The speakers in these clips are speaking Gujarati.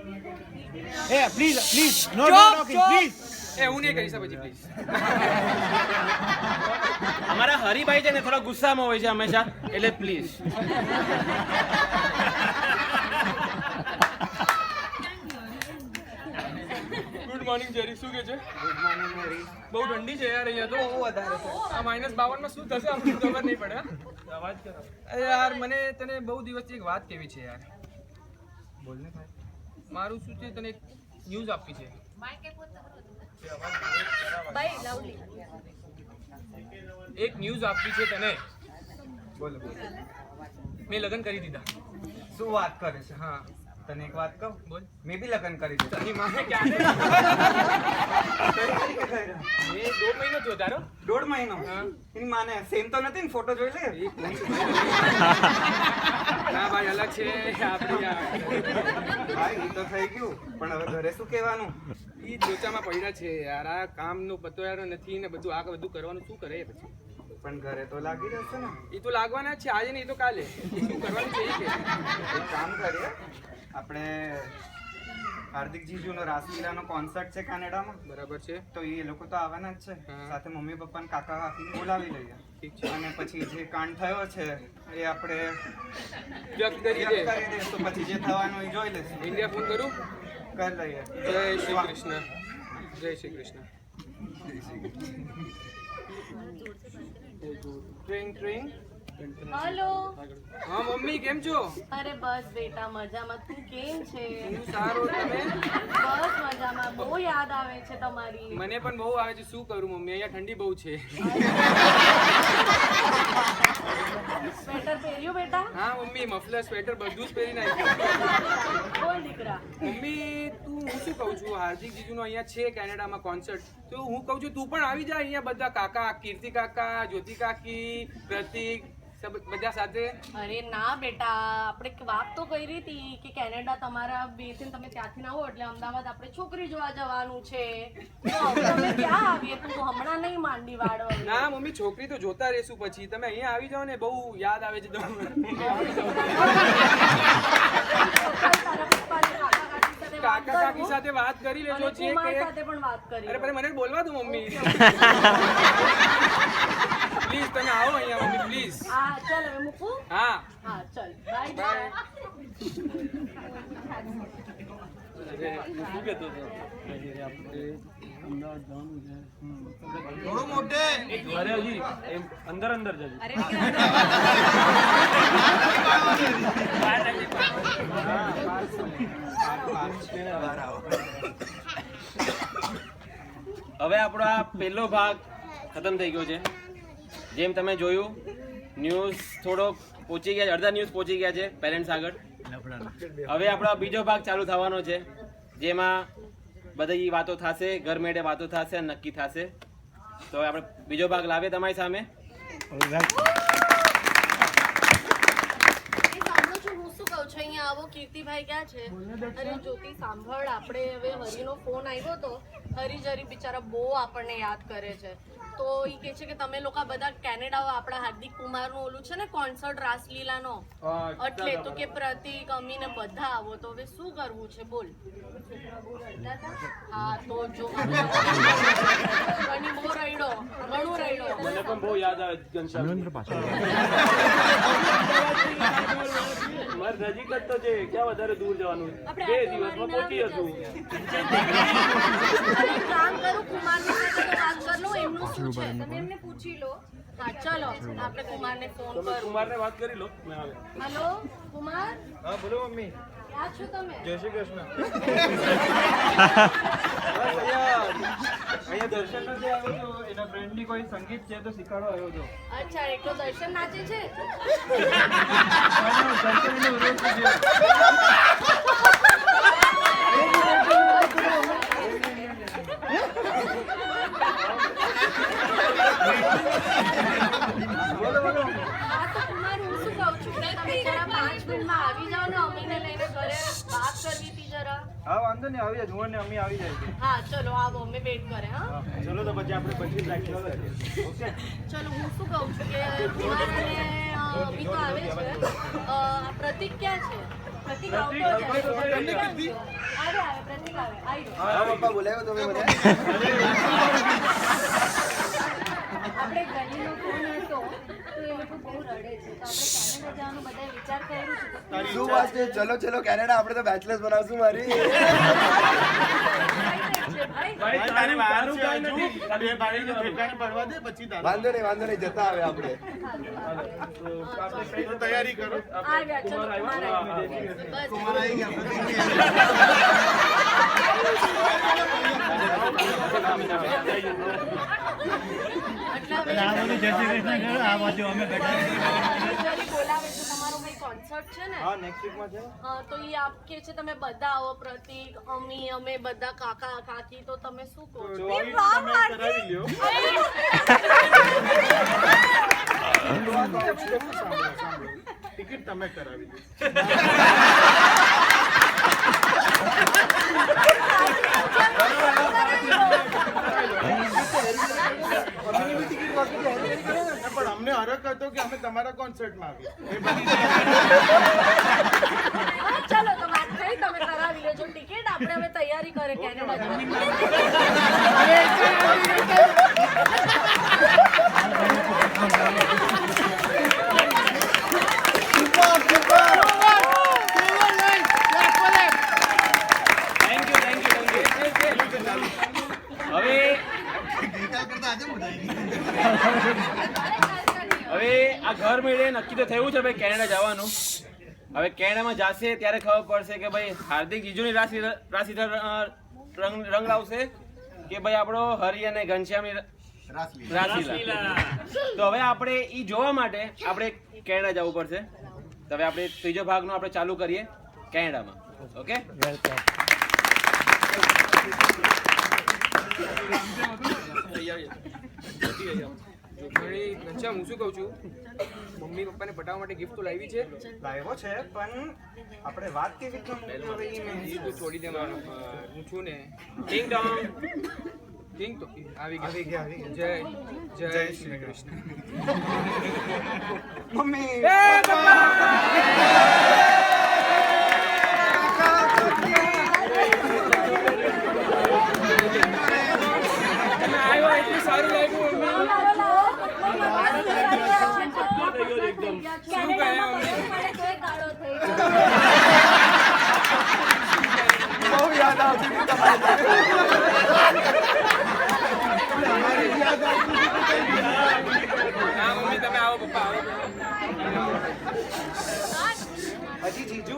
A please no talking please. એ હું નહીં કરીશ પછી પ્લીઝ. અમારા હરિભાઈ છે ને થોડા ગુસ્સામાં હોય છે હંમેશા, એટલે પ્લીઝ. ગુડ મોર્નિંગ જેરી, શું કે છે? ગુડ મોર્નિંગ મેરી. બહુ ઠંડી છે યાર અહીંયા તો. બહુ વધારે છે. આ -52 માં શું થશે આપણને ખબર નહીં પડે. અવાજ કરો. અરે યાર મને તને બહુ દિવસથી એક વાત કહેવી છે યાર. બોલ ને ભાઈ. મારું શું છે, તને એક ન્યૂઝ આપવી છે. એક ન્યૂઝ આપવી છે તને. બોલો. મેં લગ્ન કરી દીધા. શું વાત કરે છે? હા તને એક વાત કહું, બોલ. મેં બી લગ્ન કરી દીધું. તારી માને ક્યારે? એ 2 મહિનો થયો તારો. 1.5 મહિનો. હા. એની માને સેમ તો નથી ને? ફોટો જોઈ લે. ના ભાઈ અલગ છે આપણી યાર. ભાઈ એ તો થઈ ગયું, પણ હવે ઘરે શું કહેવાનું? ઈ લોચામાં પડ્યા છે યાર. આ કામનું પતવાયો નથી ને બધું આ બધું કરવાનું શું કરે પછી? પણ ઘરે તો લાગી રહેશે ને. એ તો લાગવાના જ છે, આજે નહીં તો કાલે. શું કરવાનું છે એ કે. એક કામ કરીએ, આપણે હાર્દિક જીજુનો રાસલીલાનો કોન્સર્ટ છે કેનેડામાં. બરાબર છે. તો એ લોકો તો આવવાના જ છે. હા. સાથે મમ્મી પપ્પા ને કાકા કાકીને બોલાવી લઈએ. ઠીક છે. અને પછી જે કાંડ થયો છે એ આપણે વ્યક્ત કરી દે. કરી દઈશું. પછી જે થવાનું એ જોઈ લઈશું. ઇન્ડિયા ફોન કરું. કરી લઈએ. જય શ્રી કૃષ્ણ. જય Shri Krishna. Train train. Hello. હા મમ્મી કેમ છો? અરે બસ બેટા મજામાં. તું કેમ છે? હું સારો. તમે? બસ મજામાં. બહુ યાદ આવે છે તમારી. મને પણ બહુ આવે છે. શું કરું મમ્મી, અહીંયા ઠંડી બહુ છે. સ્વેટર પહેર્યું બેટા? હા મમ્મી, મફલર સ્વેટર બધું જ પહેરી નાખ્યું. બોલ દીકરા. મમ્મી હું શું કહું છું, હાર્દિક જીજુનો અહીંયા છે કેનેડામાં કોન્સર્ટ. તો હું કહું છું તું પણ આવી જા અહીંયા. બધા કાકા, કીર્તિ કાકા, જ્યોતિ કાકી, પ્રતિક બધા સાથે. અરે ના બેટા, આપણે એક વાત તો કરી હતી કે કેનેડા તમારા બેથી તમે ત્યાંથી ના હો એટલે અમદાવાદ આપણે છોકરી જોવા જવાનું છે. તો હવે અમે ક્યાં આવીએ? તું હમણાં નહીં માંડી વાળો. ના મમ્મી, છોકરી તો જોતા રહેશું પછી. તમે અહીંયા આવી જાઓ ને, બહુ યાદ આવે છે કાકા કાકી સાથે વાત કરી લેજો. છે કે સાથે પણ વાત કરી. અરે પણ મને બોલવા દો મમ્મી. પ્લીઝ તમે આવો અહીંયા મમ્મી પ્લીઝ. હા ચાલ હવે મૂકું. હા હા ચાલ બાય બાય. થોડું મોટે. અરે હજી એમ અંદર જજો. હવે આપણો આ પહેલો ભાગ ખતમ થઈ ગયો છે. જેમ તમે જોયું, ન્યૂઝ થોડો પહોંચી ગયા છે, અડધા ન્યૂઝ પહોંચી ગયા છે પેરેન્ટ્સ આગળ. હવે આપણો બીજો ભાગ ચાલુ થવાનો છે, જેમાં બધી વાતો થશે, ઘર મેળે વાતો થશે અને નક્કી થશે. તો હવે આપણે બીજો ભાગ લાવીએ તમારી સામે. અહીંયા આવો. કીર્તિભાઈ ક્યાં છે? અરે જ્યોતિ સાંભળ, આપણે હવે હરીનો ફોન આવ્યો તો હરી જરી બિચારા બહુ આપણને યાદ કરે છે. તો એ કહે છે કે તમે લોકો બધા કેનેડા આપણા હાર્દિક કુમારનું ઓલું છે ને કોન્સર્ટ રાસલીલાનો, એટલે તો કે પ્રતિક અમીને બધા આવો. તો હવે શું કરવું છે બોલ? હા તો જો ઘણી બહુ રડ્યો, ઘણું રડ્યો. મને પણ બહુ યાદ આવે ઘનશ્યામ. મારે નજીક જ તો છે, ક્યાં વધારે દૂર જવાનું? 2 દિવસમાં પહોંચી જશું. કામ કરું, કુમારની સાથે તો વાત કરી લો. એમનું શું છે તમે એમને પૂછી લો. હા ચલો આપણે કુમારને ફોન તમે કરો. કુમારને વાત કરી લો. મેં આવે. હેલો કુમાર, હા બોલો મમ્મી. ક્યાં છો તમે? જય શ્રી કૃષ્ણ. અહીંયા દર્શન નથી આવ્યો તો એના ફ્રેન્ડની કોઈ સંગીત છે તો શીખવાડવા આવ્યો હતો. અચ્છા, એટલો દર્શન નાચે છે? બોલો બોલો. હા તો કુમાર હું શું કહું છું કે તમે જરા 5 મિનિટમાં આવી જાઓ ને, અમીને લઈને ઘરે વાત કરવી હતી જરા. હા વાંધો નહીં, આવી જાય. જુવાન ને અમ્મી આવી જાય છે. હા ચલો આવો, અમે વેઇટ કરે. હા ચલો તો પછી આપણે પછી રાખી ઓકે. ચલો હું શું કહું છું કે કુમાર અને અમી તો આવે છે. પ્રતિક ક્યાં છે? પ્રતિક આવતો છે. આવે પ્રતિક આવે આવી હા પપ્પા બોલાવ્યો તમે મને આપણે ગલીનો ફોન હતો તો એ લોકો બહુ રડે છે તો આપણે કેનેડા જવાનું બધાએ વિચાર કર્યું છે તો શું વાત છે ચલો ચલો કેનેડા આપણે તો બેચલર્સ બનાવશું મારી ભાઈ તારે વારું કઈ નથી તારે ભાઈ ને ઠેકાણે પડવા દે પછી તારે વાંધો નહીં જતા આવે આપણે તો તૈયારી કરો આવ્યા ચલો તમારા આવી ગયા બોલાવે છે તમારો કઈ કોન્સર્ટ છે ને હા નેક્સ્ટ વીક માં છે હા તો એ આપ કે છે તમે બધા આવો પ્રતિક અમે બધા કાકા કાકી તો તમે શું કહો છો તમે કરાવી લ્યો ટિકિટ તમે કરાવી લો પણ અમને હરખ હતો કે અમે તમારા કોન્સર્ટમાં આવીએ ચાલો તો વાત થઈ તમે કરાવી લેજો ટિકિટ આપણે હવે તૈયારી કરે કેનેડા જવાની હવે આ ઘર મેળે નક્કી તો થયું છે ભાઈ કેનેડા જવાનું. હવે કેનેડામાં જશે ત્યારે ખબર પડશે કે ભાઈ હાર્દિક જીજુની રાશિ રંગ લાવશે કે ભાઈ આપણો હરિ અને ઘનશ્યામની રાશિલા. તો હવે આપણે ઈ જોવા માટે આપણે કેનેડા જવું પડશે. તો હવે આપણે ત્રીજો ભાગનો આપણે ચાલુ કરીએ કેનેડામાં. ઓકે ઘનશ્યામ હું શું કહું છું મમ્મી પપ્પાને પટાવવા માટે ગિફ્ટ તો લાવી છે લાવ્યો છે પણ આપણે વાત કેવી તું છોડી દે મારો હું છું ને ટિંગ ટોંગ. ઠીક તો આવી આવી ગયા ગયા જય જય શ્રી કૃષ્ણ મમ્મી આવ્યો એટલું સારું લાગ્યું શું કહ્યા બહુ યાદ આવતી હતી હા મમ્મી તમે આવો પપ્પા આવો હજી જીજુ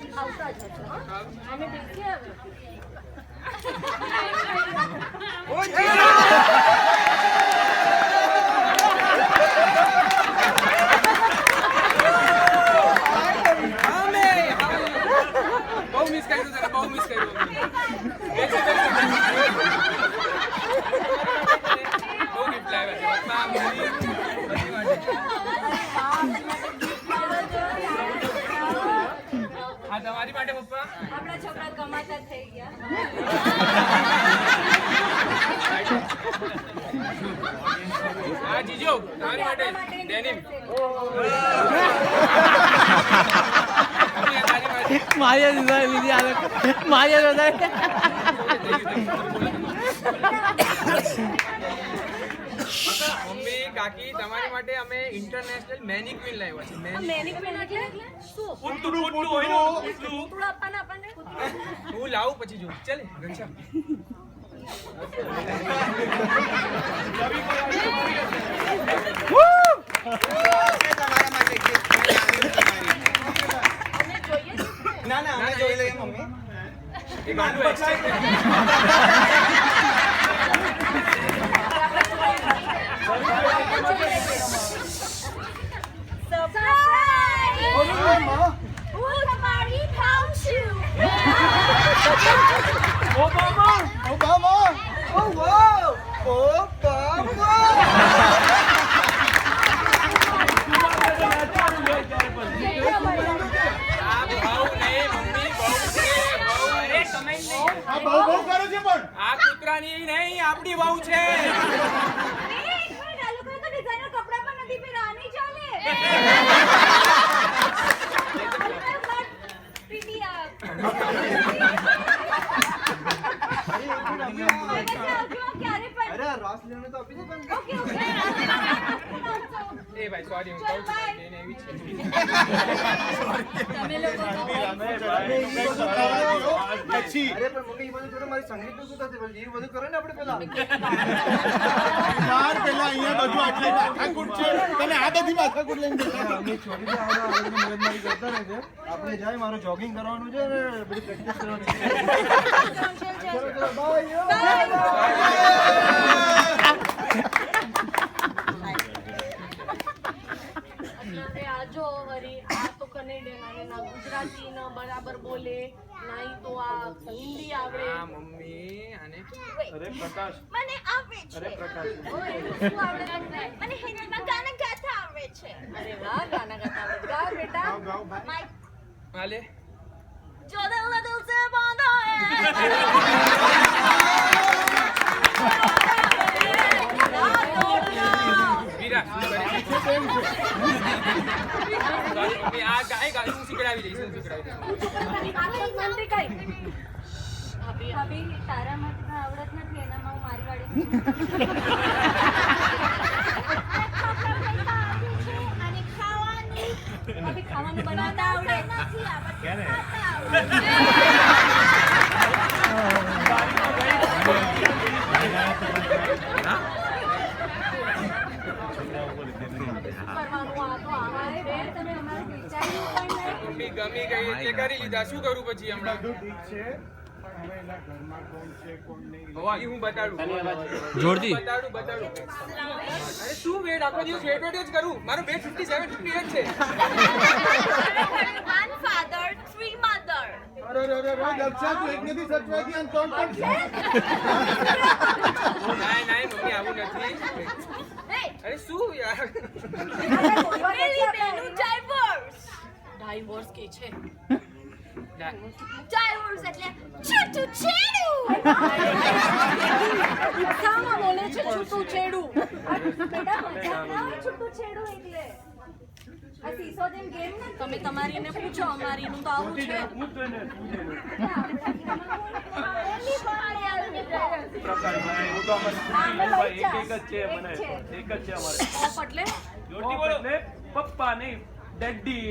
આવતા જ હશો, હા? અમે બેસીએ હવે. બહુ મિસ કર્યું તને બહુ મિસ કર્યું બહુ ગિફ્ટ લાવ્યા છે પપ્પા મમ્મી બધી માટે આ તમારી માટે પપ્પા આપણા છોકરા કમાતા થઈ ગયા. આ જીજો તમારી માટે ડેનિમ મમ્મી કાકી તમારી માટે અમે ઇન્ટરનેશનલ મેનિક્વિન લાવ્યા છે મેનિક્વિન એટલે શું? પૂતળું આપવાના આપણને? હું લાવું પછી જોઉં ચાલે ઘનશ્યામ અમને જોઈએ જ છે. ના ના અમે જોઈ લઈએ મમ્મી એ ગાંડું હું તમારી ખાઉં છું. ઓબામા ઓ વાવ આ બહુ નહીં મમ્મી બહુ છે બહુ અરે તમે નહીં આ બહુ બહુ કરે છે પણ આ કૂતરાની નહીં આપણી બહુ છે આ લોકોને તો ડિઝાઇનર કપડાં પણ નથી પહેરવા, આની ચાલે. કરીને આવી છે. તમે લોકો પછી અરે પણ મમ્મી એ બધું જોડે મારી સંગીતનું શું થશે? પછી એ બધું કરે ને આપણે પેલા યાર પેલા અહીંયા બધું આટલે માથાકૂટ છે તને આ બધી માથાકૂટ લઈને જતા અમે છોડી દે આવડે મગજમારી કરતા રહે છે આપણે જાય મારું જોગિંગ કરવાનું છે અને બધી પ્રેક્ટિસ કરવાની છે. ચલો ચલો બાય. આ જો હરી આ તો કનેડિયન અને ના ગુજરાતી ન બરાબર બોલે ના ઈ તો આ હિન્દી આવડે. હા મમ્મી આને અરે પ્રકાશ મને આવડે છે. અરે પ્રકાશ ઓય, શું આવડે તમને? મને હિન્દીમાં ગાના ગાતા આવડે છે. અરે વાહ, ગાના ગાતા આવડે. ગાઓ બેટા. My હાલે जो दिल दिल से बांधा है વીરા શું કરે છે? મમ્મી આ ગાય હું શીખડાવી દઈશ હું શીખડાવી દઈશ. આખા મંદી કઈ ભાભી તારા માટે આવડત નથી એનામાં હું મારી વાળી અને ખાવાની ભાભી ખાવાનું બનાવતા આવડે નથી આવડતું. કરવાનું આ તો આવાય રે. તમે અમારું વિચાર્યું પણ નહીં. મમ્મી ગમી ગઈ એટલે કરી લીધા શું કરું પછી હમણાં ઠીક છે પણ હવે એના ઘરમાં કોણ છે કોણ નહીં અવાજ હું બતાડું જોરથી. બતાડું અરે શું વેટ આખો દિવસ વેટ જ કરું મારો વેટ 57 58 છે. One father, three mother. અરે અરે અરે દક્ષા તું એક નથી સચવાતી અને ત્રણ પણ છે. ના મમ્મી આવું નથી. Hey, અરે શું યાર really બેનું divorce. ડાઈવોર્સ કે છે. Divorce એટલે છૂટું છેડું. સામા બોલે છે છૂટું છેડું. બેટા મજાક ના હોય છૂટું છેડું એટલે. આ સીસો જેમ ગેમ ને તમે તમારીને પૂછો, અમારીનું તો આવું છે. પ્રકાશભાઈ હું તો અમારે ભાઈ એક જ છે મને એક જ છે અમારે ઓફ એટલે જોરથી બોલો એટલે પપ્પા નહીં ડેડી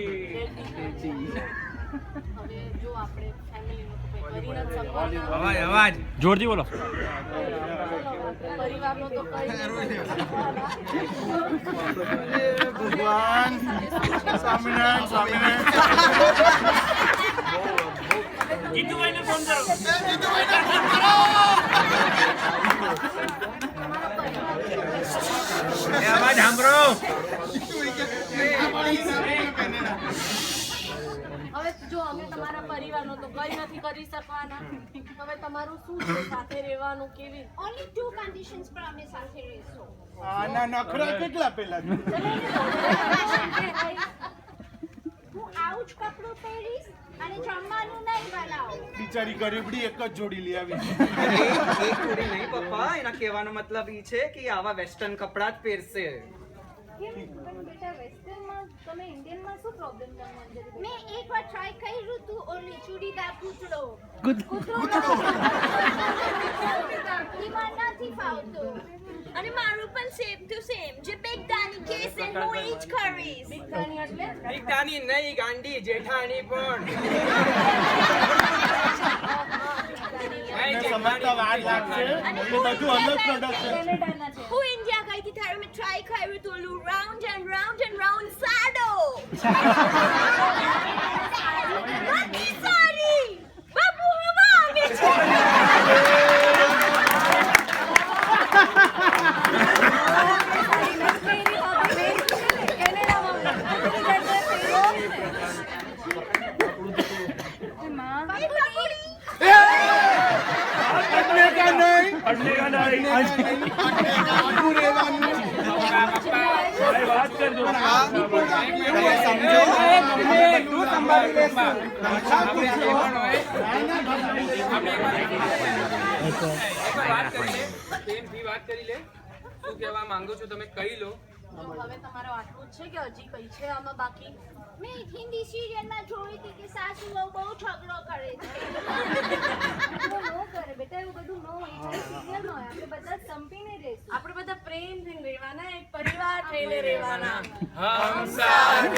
હવે જો આપણે ફેમિલીનું તો કંઈ કરી નથી શકવાના. અવાજ જોરથી બોલો. પરિવારનો તો કંઈ નથી શકવાના. ભગવાન સ્વામિનારાયણ સ્વામિનારાયણ જીતુભાઈને ફોન કરો અવાજ સાંભળો. હવે જો અમે તમારા પરિવારનો તો કંઈ નથી કરી શકવાના. હવે તમારું શું છે સાથે રહેવાનું કેવી? only two conditions પર અમે સાથે રહીશું. આના નખરા કેટલા પેલા હું આવું જ કપડું પહેરીશ અને જમવાનું નહીં બનાવું. બિચારી ગરીબડી એક જ જોડી લઈ આવી એક જોડી નહીં પપ્પા એના કહેવાનો મતલબ ઈ છે કે આવા વેસ્ટર્ન કપડાં જ પહેરશે કેમ પણ બેટા વેસ્ટર્નમાં તમે ઇન્ડિયનમાં શું પ્રોબ્લેમ તમને મેં એકવાર ટ્રાય કર્યું તું ઓલી ચૂડીદાર કૂતરો એમાં નથી ફાવતું અને મારું પણ સેમ ટુ સેમ જે બિગ દાની કેસ હું એ જ કરીશ. બિગદાની એટલે એકતાની નહીં ગાંડી જેઠાણી પણ સમજતા વાર લાગશે એ બધું અલગ પ્રોડક્ટ છે કેનેડાના છે. હું ઇન્ડિયા ગઈ હતી ત્યારે મેં ટ્રાય કર્યું તું ઓલું રાઉન્ડ એન્ડ રાઉન્ડ સાડો નથી સારી બાપુ હવા આવે છે. અડલેગા નહીં આખું રહેવાનું ભાઈ વાત કરજો સમજો તું સંભાળી લેશ. આપણે જે પણ હોય વાત કરી લે પ્રેમથી વાત કરી લે શું કહેવા માંગો છો તમે કહી લો. જો હવે તમારો આટલું જ છે કે હજી કઈ છે આમાં બાકી? મેં હિન્દી સિરિયલમાં જોઈ હતી કે સાસુઓ બહુ ઝઘડો કરે છે. ન કરે બેટા એવું બધું ન હોય સિરિયલ હોય આપણે બધા સંપીને રહીશું. આપણે બધા પ્રેમથી રહેવાના, એક પરિવાર થઈને રહેવાના. હમ સાથ આઈ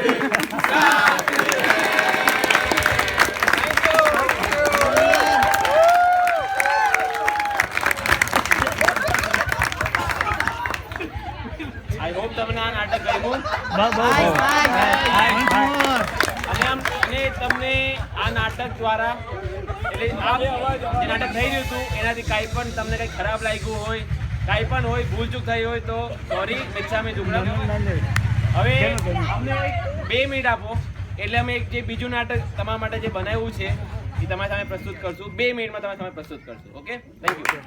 હોપ તમને આ નાટક ગમ્યું અને તમને આ નાટક દ્વારા એટલે આ જે નાટક થઈ રહ્યું હતું એનાથી કાંઈ પણ તમને કંઈ ખરાબ લાગ્યું હોય કાંઈ પણ હોય ભૂલચૂક થઈ હોય તો સોરી મિચ્છામી દુક્કડમ. હવે અમને 2 મિનિટ આપો એટલે અમે જે બીજું નાટક તમારા માટે જે બનાવ્યું છે એ તમારી સામે પ્રસ્તુત કરશું. 2 મિનિટમાં તમારી સામે પ્રસ્તુત કરશું. Okay, thank you.